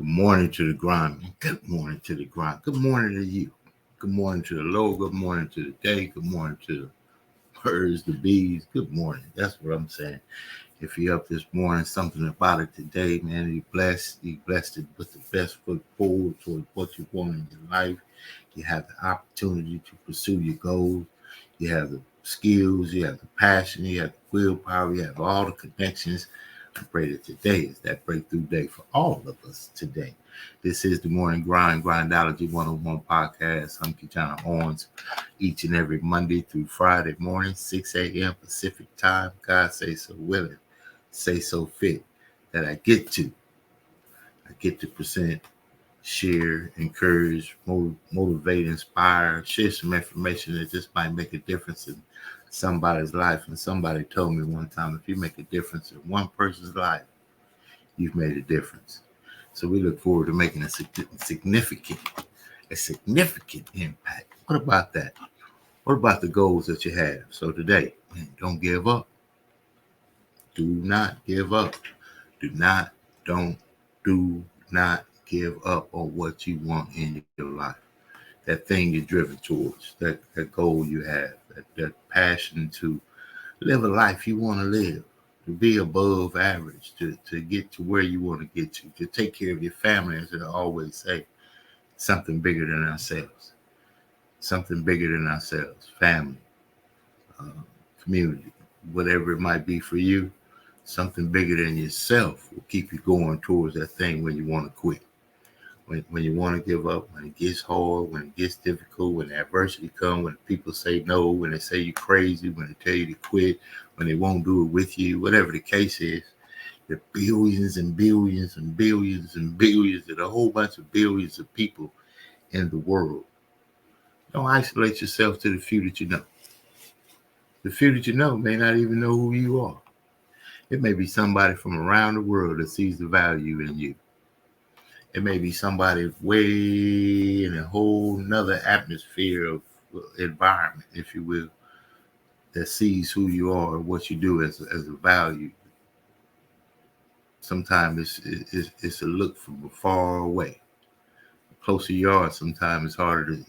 morning to the grind, man. Good morning to the grind. Good morning to you. Good morning to the Lord. Good morning to the day. Good morning to the birds, the bees. Good morning. That's what I'm saying. If you're up this morning, something about it today, man, you're blessed. You're blessed with the best foot forward towards what you want in your life. You have the opportunity to pursue your goals. You have the skills. You have the passion. You have the willpower. You have all the connections. I pray that today is that breakthrough day for all of us today. This is the Morning Grind Grindology101 Podcast. I'm KeJohnna Owens. Each and every Monday through Friday morning, 6 a.m. Pacific time. God say so willing, say so fit, that I get to present, share, encourage, motivate, inspire, share some information that just might make a difference in somebody's life. And somebody told me one time, if you make a difference in one person's life, you've made a difference. So we look forward to making a significant impact. What about that? What about the goals that you have? So today, man, don't give up. Do not give up. Do not give up on what you want in your life. That thing you're driven towards, that goal you have, that passion to live a life you want to live, to be above average, to get to where you want to get to take care of your family, as I always say, something bigger than ourselves. Something bigger than ourselves, family, community, whatever it might be for you, something bigger than yourself will keep you going towards that thing when you want to quit. When you want to give up, when it gets hard, when it gets difficult, when adversity comes, when people say no, when they say you're crazy, when they tell you to quit, when they won't do it with you, whatever the case is, there are billions and billions and billions and billions and a whole bunch of billions of people in the world. Don't isolate yourself to the few that you know. The few that you know may not even know who you are. It may be somebody from around the world that sees the value in you. It may be somebody way in a whole nother atmosphere of environment, if you will, that sees who you are and what you do as a value. Sometimes it's a look from far away. The closer you are, sometimes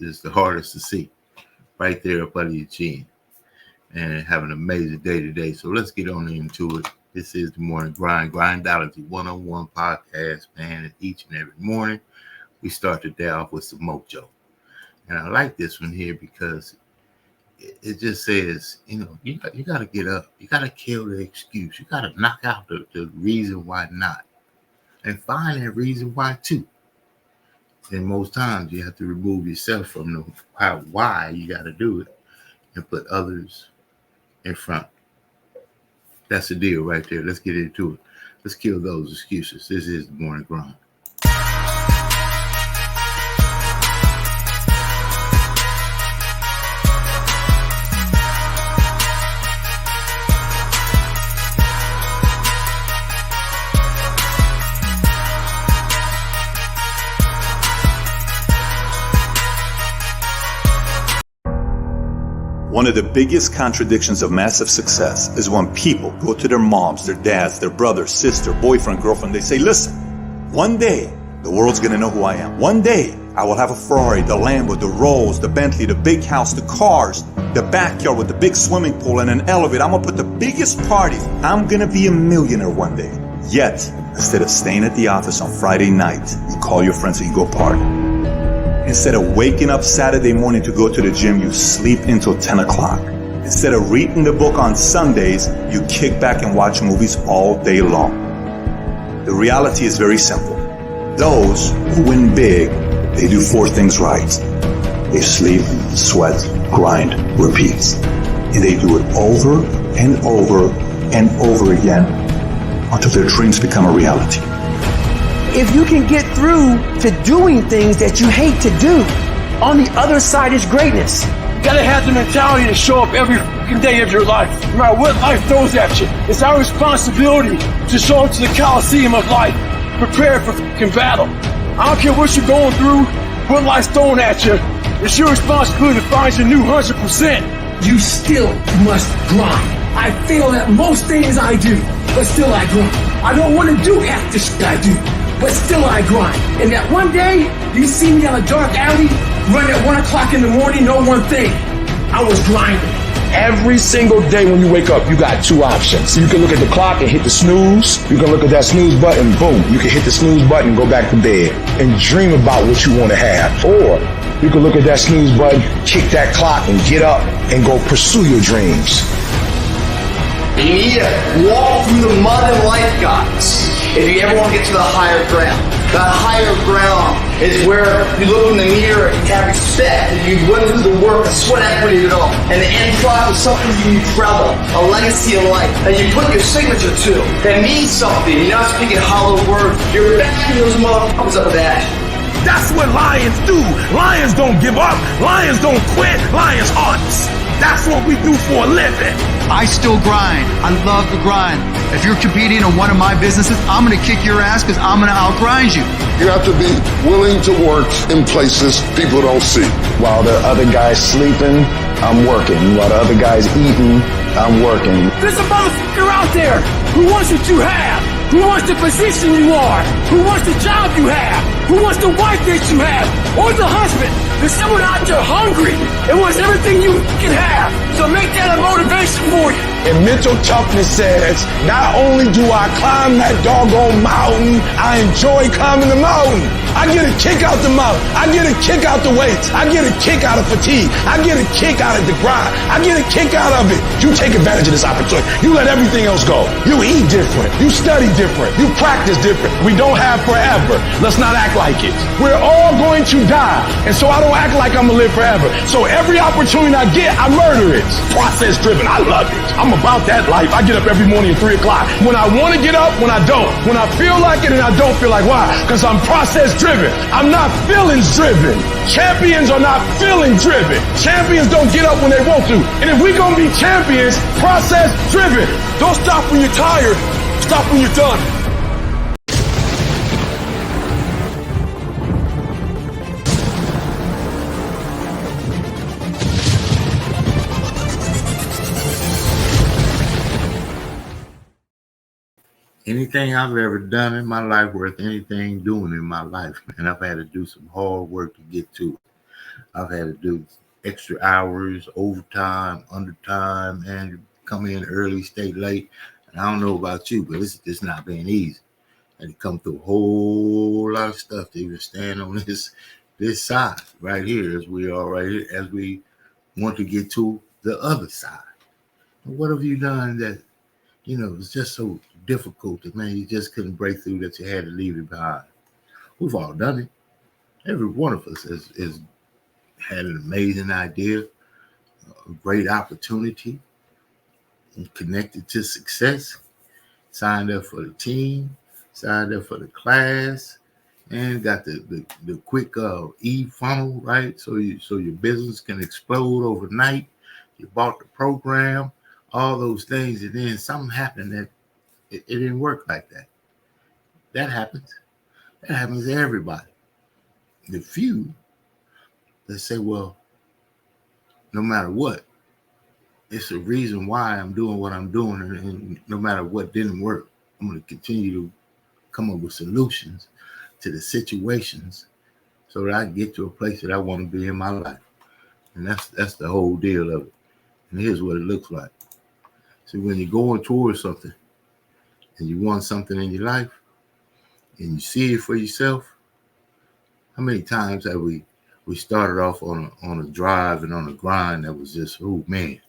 it's the hardest to see. Right there up under your chin. And have an amazing day today. So let's get on into it. This is the Morning Grind Grindology101 Podcast, man. And each and every morning, we start the day off with some mojo. And I like this one here because it just says, you got to get up. You got to kill the excuse. You got to knock out the reason why not. And find that reason why too. And most times, you have to remove yourself from the why you got to do it and put others in front. That's the deal right there. Let's get into it. Let's kill those excuses. This is the Morning Grind. One of the biggest contradictions of massive success is when people go to their moms, their dads, their brother, sister, boyfriend, girlfriend. They say, listen, one day the world's going to know who I am. One day I will have a Ferrari, the Lambo, the Rolls, the Bentley, the big house, the cars, the backyard with the big swimming pool and an elevator. I'm going to put the biggest parties. I'm going to be a millionaire one day. Yet, instead of staying at the office on Friday night, you call your friends and you go party. Instead of waking up Saturday morning to go to the gym, you sleep until 10 o'clock. Instead of reading the book on Sundays, you kick back and watch movies all day long. The reality is very simple. Those who win big, they do four things right. They sleep, sweat, grind, repeat. And they do it over and over and over again until their dreams become a reality. If you can get through to doing things that you hate to do, on the other side is greatness. You gotta have the mentality to show up every fucking day of your life, no matter what life throws at you. It's our responsibility to show up to the Coliseum of life, prepared for fucking battle. I don't care what you're going through, what life's throwing at you. It's your responsibility to find your new 100%. You still must grind. I fail at most things I do, but still I grind. I don't want to do half the shit I do. but still I grind. And that one day, you see me on a dark alley, running at 1 o'clock in the morning, know one thing, I was grinding. Every single day when you wake up, you got two options. You can look at the clock and hit the snooze. You can look at that snooze button, boom. You can hit the snooze button and go back to bed and dream about what you want to have. Or you can look at that snooze button, kick that clock and get up and go pursue your dreams. You need to walk through the mud in life, guys, if you ever want to get to the higher ground. That higher ground is where you look in the mirror and you have respect, and you went through the work, the sweat equity of it all, and the end product is something you travel, a legacy of life, and you put your signature to. That means something. You're not speaking hollow words. You're backing those motherfuckers up with action. That's what lions do. Lions don't give up. Lions don't quit. Lions hunts. That's what we do for a living. I still grind. I love the grind. If you're competing in one of my businesses, I'm going to kick your ass because I'm going to outgrind you. You have to be willing to work in places people don't see. While the other guy's sleeping, I'm working. While the other guy's eating, I'm working. There's a motherfucker out there who wants what you have, who wants the position you are, who wants the job you have, who wants the wife that you have, or the husband. There's someone out there hungry and wants everything you can have. So make that a motivation for you. And mental toughness says, not only do I climb that doggone mountain, I enjoy climbing the mountain. I get a kick out the mountain. I get a kick out the weights. I get a kick out of fatigue. I get a kick out of the grind. I get a kick out of it. You take advantage of this opportunity. You let everything else go. You eat different. You study different. You practice different. We don't have forever. Let's not act like it. We're all going to die. And so I don't act like I'm going to live forever. So every opportunity I get, I murder it. Process driven. I love it. I'm about that life. I get up every morning at 3 o'clock. When I want to get up, when I don't. When I feel like it and I don't feel like, why? Because I'm process driven. I'm not feelings driven. Champions are not feeling driven. Champions don't get up when they want to. And if we're going to be champions, process driven. Don't stop when you're tired. Stop when you're done. Anything I've ever done in my life, worth anything doing in my life, and I've had to do some hard work to get to it. I've had to do extra hours, overtime, undertime, and come in early, stay late. And I don't know about you, but it's not been easy. I had to come through a whole lot of stuff to even stand on this side right here, as we are right here, as we want to get to the other side. And what have you done that, it's just so difficult that, man, you just couldn't break through, that you had to leave it behind? We've all done it. Every one of us has had an amazing idea, a great opportunity, and connected to success, signed up for the team, signed up for the class, and got the quick e-funnel, right? So your business can explode overnight. You bought the program, all those things, and then something happened that it didn't work like that. That happens. That happens to everybody. The few that say, well, no matter what, it's a reason why I'm doing what I'm doing, and no matter what didn't work, I'm going to continue to come up with solutions to the situations so that I can get to a place that I want to be in my life. And that's the whole deal of it. And here's what it looks like. So when you're going towards something and you want something in your life and you see it for yourself, how many times have we started off on a drive and on a grind that was just, oh man,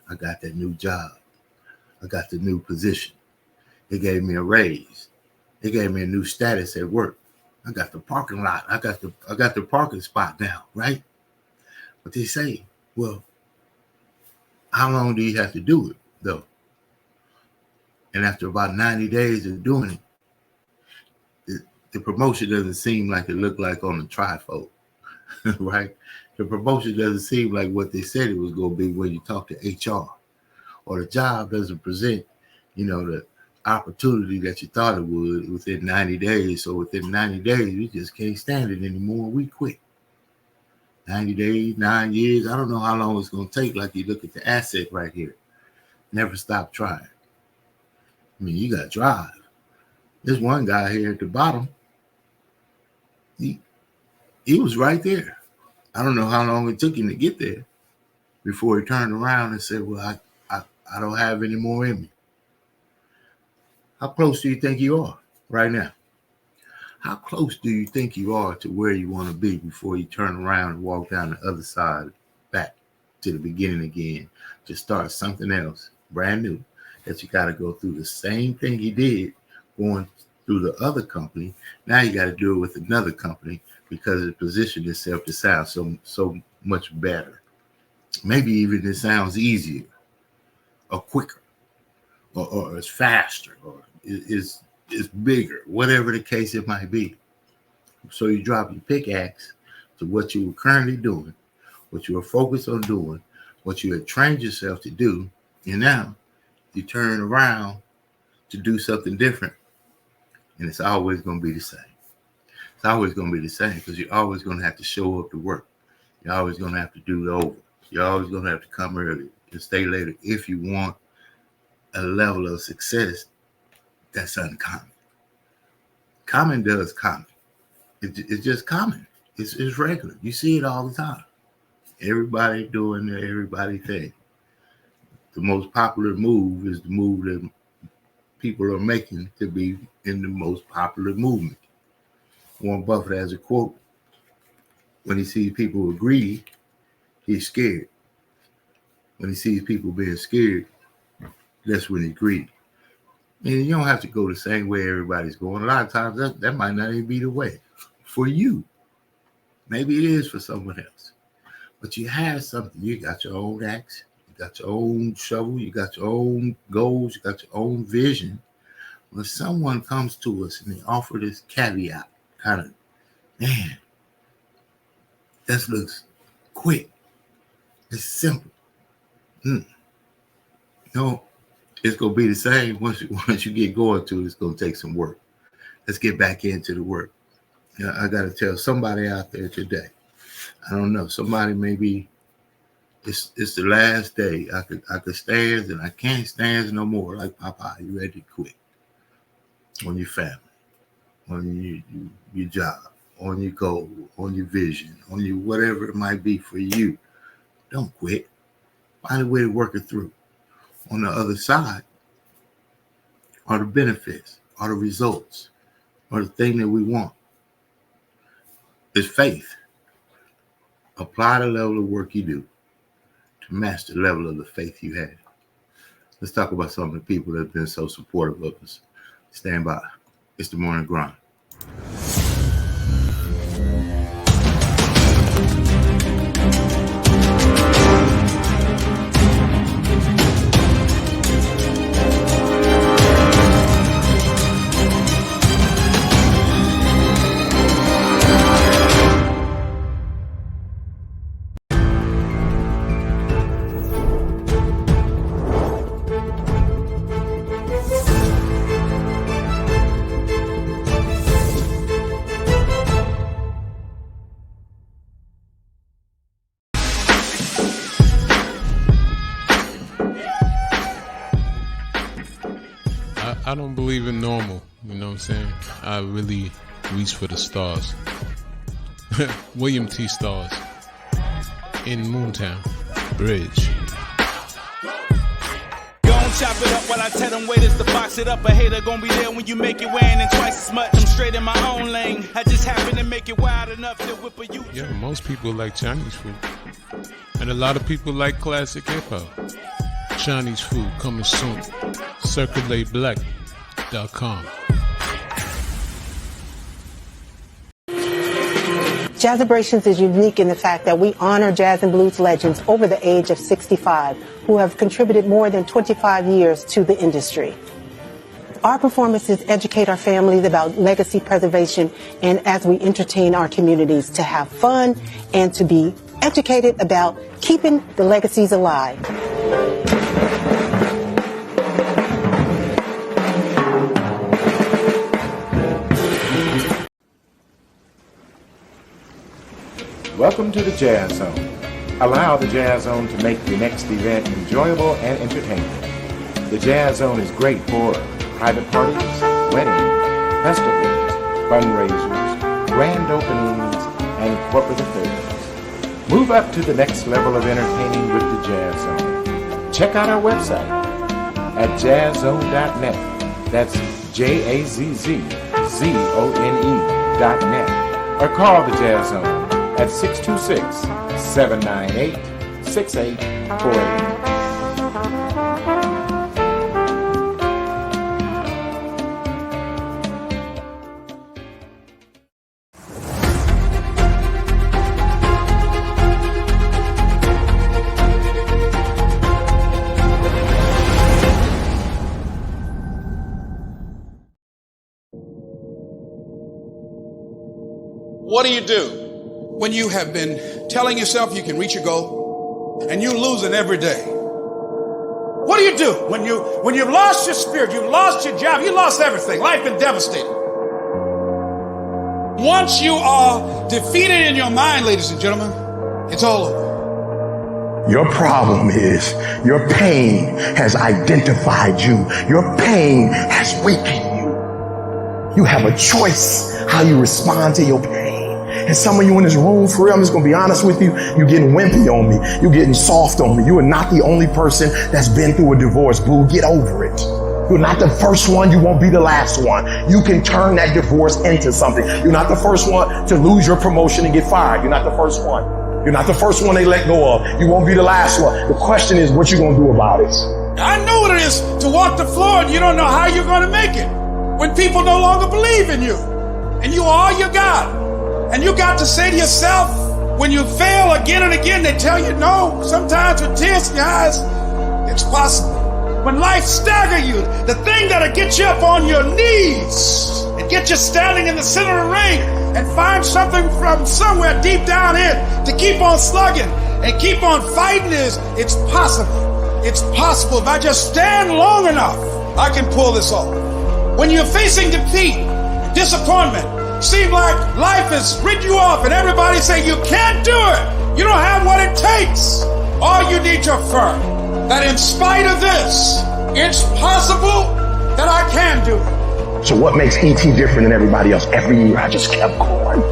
I got that new job. I got the new position. They gave me a raise. They gave me a new status at work. I got the parking lot. I got the parking spot now, right? But they say, well, how long do you have to do it, though? And after about 90 days of doing it, the promotion doesn't seem like it looked like on the trifold, right? The promotion doesn't seem like what they said it was going to be when you talk to HR, or the job doesn't present, the opportunity that you thought it would within 90 days. So within 90 days, we just can't stand it anymore. We quit. 90 days, 9 years. I don't know how long it's going to take. Like you look at the asset right here. Never stop trying. I mean, you got to drive. There's one guy here at the bottom. he was right there. I don't know how long it took him to get there before he turned around and said, well, I don't have any more in me. How close do you think you are right now? How close do you think you are to where you want to be before you turn around and walk down the other side, back to the beginning again, to start something else, brand new, that you got to go through the same thing you did going through the other company? Now you got to do it with another company because it positioned itself to sound so much better. Maybe even it sounds easier or quicker or it's faster or it's bigger, whatever the case it might be. So you drop your pickaxe to what you were currently doing, what you were focused on doing, what you had trained yourself to do, and now you turn around to do something different, and it's always going to be the same. It's always going to be the same because you're always going to have to show up to work. You're always going to have to do it over. You're always going to have to come early and stay later if you want a level of success that's uncommon. Common does common. It's just common. It's regular. You see it all the time. Everybody doing their everybody thing. The most popular move is the move that people are making to be in the most popular movement. Warren Buffett has a quote: when he sees people who are greedy, he's scared. When he sees people being scared, that's when he's greedy. And you don't have to go the same way everybody's going. A lot of times that might not even be the way for you. Maybe it is for someone else. But you have something. You got your own axe. You got your own shovel. You got your own goals. You got your own vision. When someone comes to us and they offer this caveat, kind of, man, this looks quick. It's simple. No, it's going to be the same once you get going to it. It's going to take some work. Let's get back into the work. I got to tell somebody out there today. I don't know. Somebody maybe it's the last day. I could stand and I can't stand no more. Like Papa, you ready to quit on your family, on your job, on your goal, on your vision, on your whatever it might be for you. Don't quit. Find a way to work it through. On the other side are the benefits, are the results, are the thing that we want. It's faith. Apply the level of work you do to match the level of the faith you have. Let's talk about some of the people that have been so supportive of us. Stand by. It's the Morning Grind. I don't believe in normal, you know what I'm saying? I really reach for the stars. William T. Stars in Moontown Bridge. Chop it up while I tell them waiters to box it up. A hater gonna be there when you make it weighing in twice as much. I'm straight in my own lane. I just happen to make it wild enough to whip a U. Yeah, most people like Chinese food. And a lot of people like classic hip-hop. Chinese food coming soon. CirculateBlack.com. Jazzabrations is unique in the fact that we honor jazz and blues legends over the age of 65 who have contributed more than 25 years to the industry. Our performances educate our families about legacy preservation and as we entertain our communities to have fun and to be educated about keeping the legacies alive. Welcome to the Jazz Zone. Allow the Jazz Zone to make your next event enjoyable and entertaining. The Jazz Zone is great for private parties, weddings, festivals, fundraisers, grand openings, and corporate affairs. Move up to the next level of entertaining with the Jazz Zone. Check out our website at jazzzone.net. That's JAZZZONE.net. Or call the Jazz Zone at 626-798-6848. What do you do when you have been telling yourself you can reach your goal and you're losing every day? What do you do when you've lost your spirit, you've lost your job, you lost everything, life been devastated? Once you are defeated in your mind, ladies and gentlemen, it's all over. Your problem is your pain has identified you. Your pain has weakened you. You have a choice how you respond to your pain. And some of you in this room, for real, I'm just going to be honest with you, you're getting wimpy on me. You're getting soft on me. You are not the only person that's been through a divorce, boo. Get over it. You're not the first one. You won't be the last one. You can turn that divorce into something. You're not the first one to lose your promotion and get fired. You're not the first one. You're not the first one they let go of. You won't be the last one. The question is what you going to do about it. I know what it is to walk the floor and you don't know how you're going to make it when people no longer believe in you and you are all you got. And you got to say to yourself, when you fail again and again, they tell you no. Sometimes with tears in your eyes, it's possible. When life stagger you, the thing that'll get you up on your knees and get you standing in the center of the ring and find something from somewhere deep down here to keep on slugging and keep on fighting is, it's possible. It's possible. If I just stand long enough, I can pull this off. When you're facing defeat, disappointment, seem like life has written you off and everybody say you can't do it. You don't have what it takes. All you need to affirm that in spite of this, it's possible that I can do it. So what makes E.T. different than everybody else? Every year I just kept going.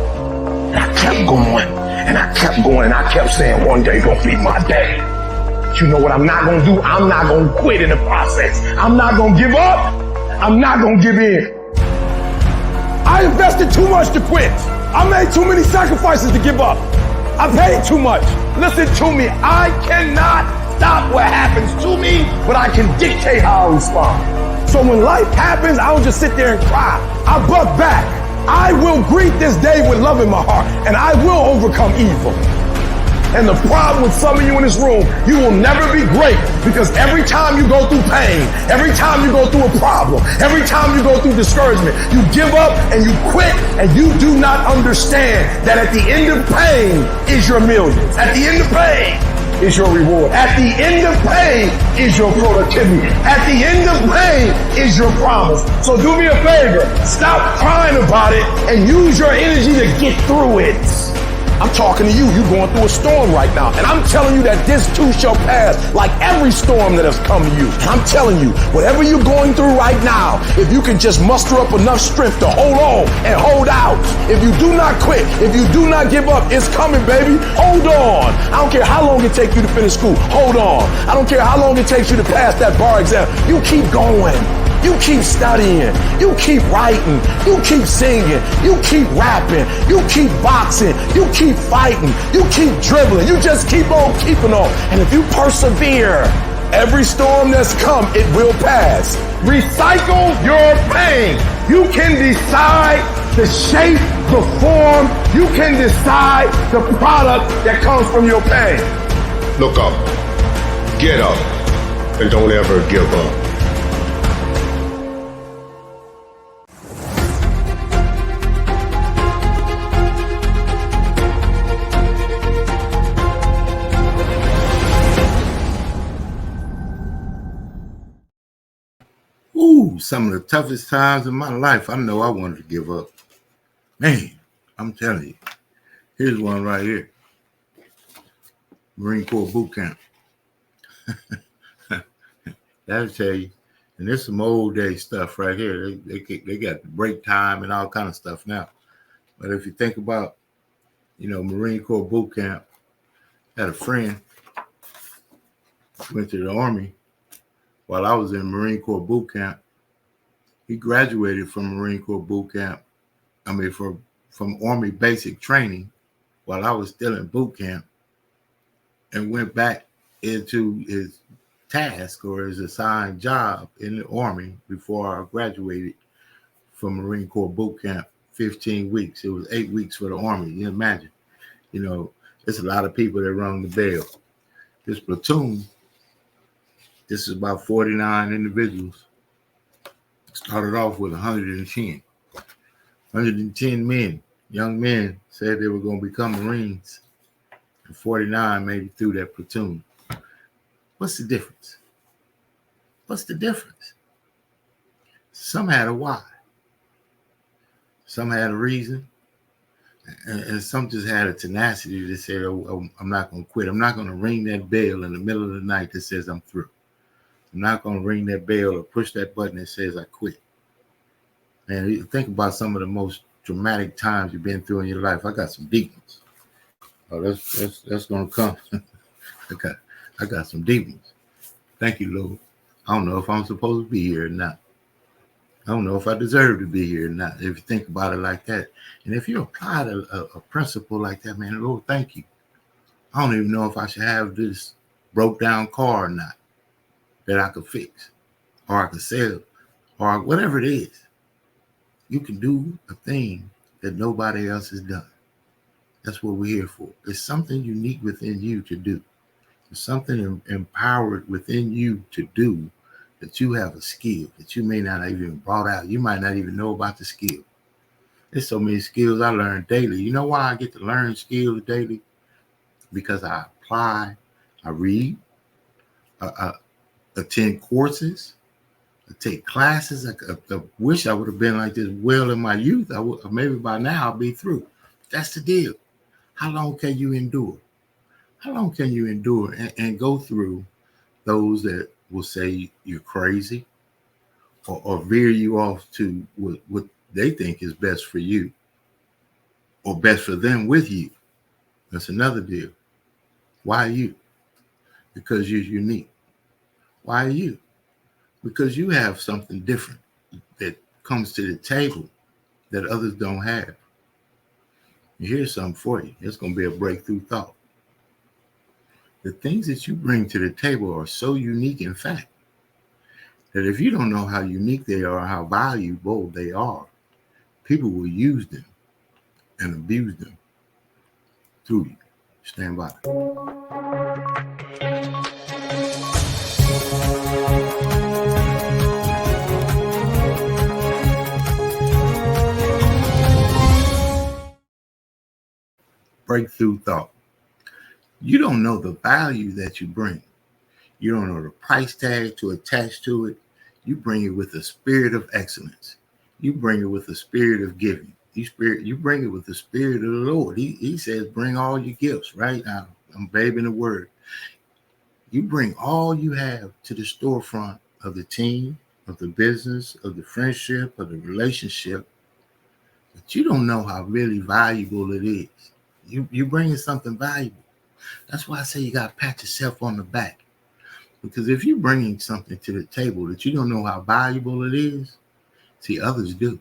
And I kept going. And I kept going. And I kept saying one day gonna be my day. But you know what I'm not gonna do? I'm not gonna quit in the process. I'm not gonna give up. I'm not gonna give in. I invested too much to quit. I made too many sacrifices to give up. I paid too much. Listen to me. I cannot stop what happens to me, but I can dictate how I respond. So when life happens, I don't just sit there and cry. I buck back. I will greet this day with love in my heart, and I will overcome evil. And the problem with some of you in this room, you will never be great because every time you go through pain, every time you go through a problem, every time you go through discouragement, you give up and you quit and you do not understand that at the end of pain is your millions. At the end of pain is your reward. At the end of pain is your productivity. At the end of pain is your promise. So do me a favor, stop crying about it and use your energy to get through it. I'm talking to you. You're going through a storm right now. And I'm telling you that this too shall pass like every storm that has come to you. I'm telling you, whatever you're going through right now, if you can just muster up enough strength to hold on and hold out, if you do not quit, if you do not give up, it's coming, baby. Hold on. I don't care how long it takes you to finish school. Hold on. I don't care how long it takes you to pass that bar exam. You keep going. You keep studying, you keep writing, you keep singing, you keep rapping, you keep boxing, you keep fighting, you keep dribbling, you just keep on keeping on. And if you persevere, every storm that's come, it will pass. Recycle your pain. You can decide the shape, the form, you can decide the product that comes from your pain. Look up, get up, and don't ever give up. Some of the toughest times in my life, I know I wanted to give up. Man, I'm telling you. Here's one right here. Marine Corps boot camp. That'll tell you. And this is some old day stuff right here. They got break time and all kind of stuff now. But if you think about, Marine Corps boot camp, I had a friend went to the Army while I was in Marine Corps boot camp. He graduated from Marine Corps boot camp. From Army basic training while I was still in boot camp, and went back into his task or his assigned job in the Army before I graduated from Marine Corps boot camp. 15 weeks. It was 8 weeks for the Army. You imagine, there's a lot of people that rung the bell. This platoon, this is about 49 individuals. Started off with 110 men, young men said they were going to become Marines, and 49 made it through that platoon. What's the difference? Some had a why. Some had a reason. And some just had a tenacity that said, I'm not going to quit. I'm not going to ring that bell in the middle of the night that says I'm through. I'm not going to ring that bell or push that button that says I quit. Man, think about some of the most dramatic times you've been through in your life. I got some deep ones. Oh, that's going to come. I got some deep ones. Thank you, Lord. I don't know if I'm supposed to be here or not. I don't know if I deserve to be here or not, if you think about it like that. And if you apply a principle like that, man, Lord, thank you. I don't even know if I should have this broke down car or not that I could fix or I could sell or whatever it is. You can do a thing that nobody else has done. That's what we're here for. It's something unique within you to do. It's something empowered within you to do, that you have a skill that you may not have even brought out. You might not even know about the skill. There's so many skills I learn daily. You know why I get to learn skills daily? Because I apply, I read, I attend courses, I take classes. I wish I would have been like this well in my youth. Maybe by now I'll be through. That's the deal. How long can you endure? How long can you endure and go through those that will say you're crazy or veer you off to what they think is best for you or best for them with you? That's another deal. Why you? Because you're unique. Why you? Because you have something different that comes to the table that others don't have. Here's something for you. It's going to be a breakthrough thought. The things that you bring to the table are so unique, in fact, that if you don't know how unique they are, how valuable they are, people will use them and abuse them through you. Stand by. Breakthrough thought. You don't know the value that you bring. You don't know the price tag to attach to it. You bring it with a spirit of excellence. You bring it with a spirit of giving. You bring it with the spirit of the Lord. He says, bring all your gifts, right? I'm babing the word. You bring all you have to the storefront of the team, of the business, of the friendship, of the relationship. But you don't know how really valuable it is. You bringing something valuable. That's why I say you got to pat yourself on the back. Because if you're bringing something to the table that you don't know how valuable it is, see, others do.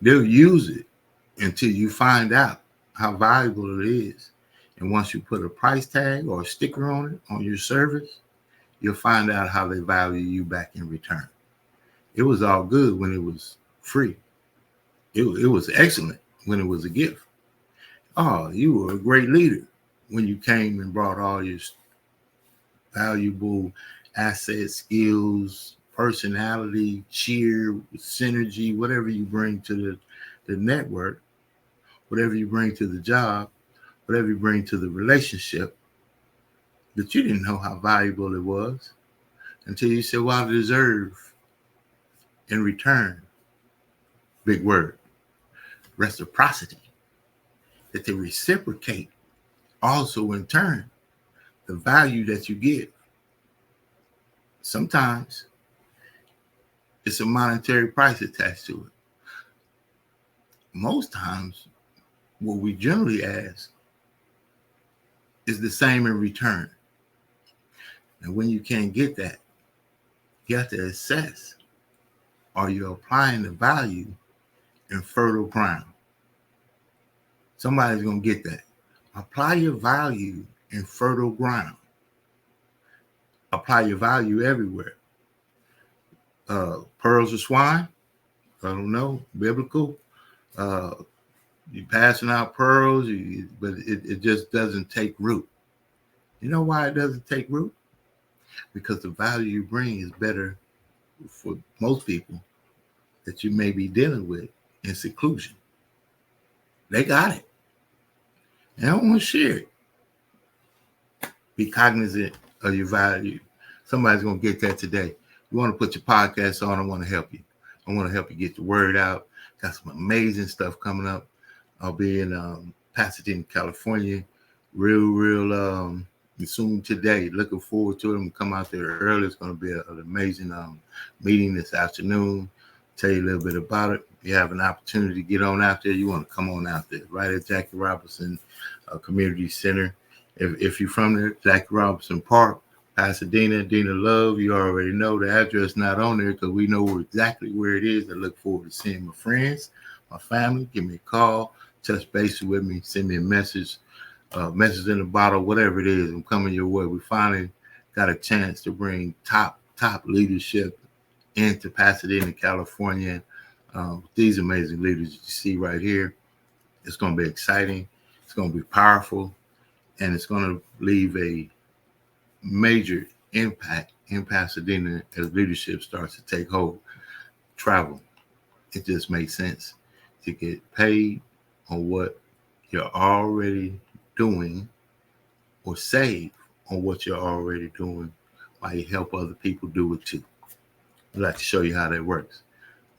They'll use it until you find out how valuable it is. And once you put a price tag or a sticker on it, on your service, you'll find out how they value you back in return. It was all good when it was free. It was excellent when it was a gift. Oh, you were a great leader when you came and brought all your valuable assets, skills, personality, cheer, synergy, whatever you bring to the network, whatever you bring to the job, whatever you bring to the relationship, but you didn't know how valuable it was until you said, well, I deserve in return, big word, reciprocity, that they reciprocate also in turn the value that you give. Sometimes it's a monetary price attached to it. Most times what we generally ask is the same in return. And when you can't get that, you have to assess, are you applying the value in fertile ground? Somebody's going to get that. Apply your value in fertile ground. Apply your value everywhere. Pearls of swine? I don't know. Biblical? You passing out pearls, but it just doesn't take root. You know why it doesn't take root? Because the value you bring is better for most people that you may be dealing with in seclusion. They got it. They don't want to share it. Be cognizant of your value. Somebody's going to get that today. You want to put your podcast on, I want to help you. I want to help you get the word out. Got some amazing stuff coming up. I'll be in Pasadena, California, real soon today. Looking forward to it. I'm come out there early. It's going to be an amazing meeting this afternoon. Tell you a little bit about it. If you have an opportunity to get on out there, you want to come on out there. Right at Jackie Robinson Community Center. If you're from there, Jackie Robinson Park, Pasadena, Dina Love, you already know the address not on there because we know exactly where it is. I look forward to seeing my friends, my family. Give me a call, touch base with me, send me a message in a bottle, whatever it is. I'm coming your way. We finally got a chance to bring top leadership into Pasadena, California. These amazing leaders that you see right here. It's going to be exciting. It's going to be powerful. And it's going to leave a major impact in Pasadena as leadership starts to take hold. Travel. It just makes sense to get paid on what you're already doing or save on what you're already doing while you help other people do it too. I'd like to show you how that works.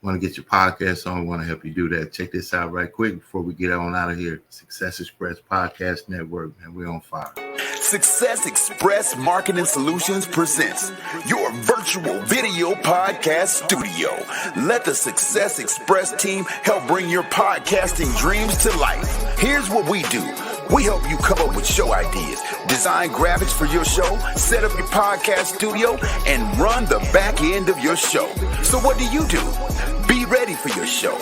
Want to get your podcast on? Want to help you do that? Check this out right quick before we get on out of here. Success Express Podcast Network, and we're on fire. Success Express Marketing Solutions presents your virtual video podcast studio. Let the Success Express team help bring your podcasting dreams to life. Here's what we do. We help you come up with show ideas, design graphics for your show, set up your podcast studio, and run the back end of your show. So what do? Be ready for your show.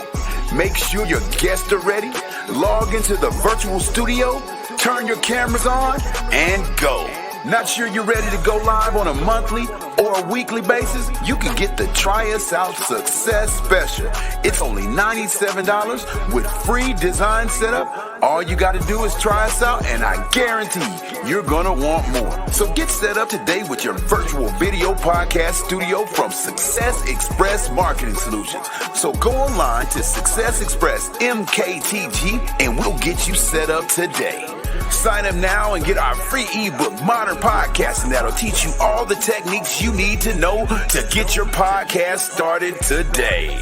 Make sure your guests are ready. Log into the virtual studio, turn your cameras on, and go. Not sure you're ready to go live on a monthly or a weekly basis? You can get the Try Us Out Success Special. It's only $97 with free design setup. All you got to do is try us out, and I guarantee you're going to want more. So get set up today with your virtual video podcast studio from Success Express Marketing Solutions. So go online to Success Express MKTG, and we'll get you set up today. Sign up now and get our free ebook, Modern Podcasting, that'll teach you all the techniques you need to know to get your podcast started today.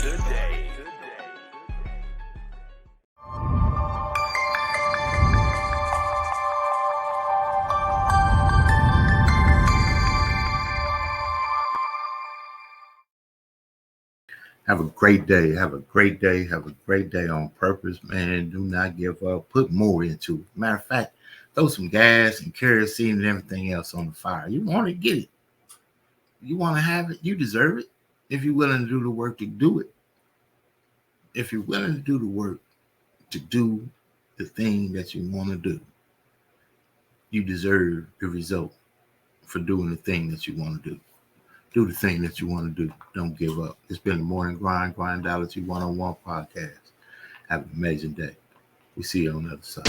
Have a great day. Have a great day. Have a great day on purpose, man. Do not give up. Put more into it. Matter of fact, throw some gas and kerosene and everything else on the fire. You want to get it. You want to have it. You deserve it. If you're willing to do the work to do it. If you're willing to do the work to do the thing that you want to do, you deserve the result for doing the thing that you want to do. Do the thing that you want to do. Don't give up. It's been the Morning Grind Grindology101 Podcast. Have an amazing day. We'll see you on the other side.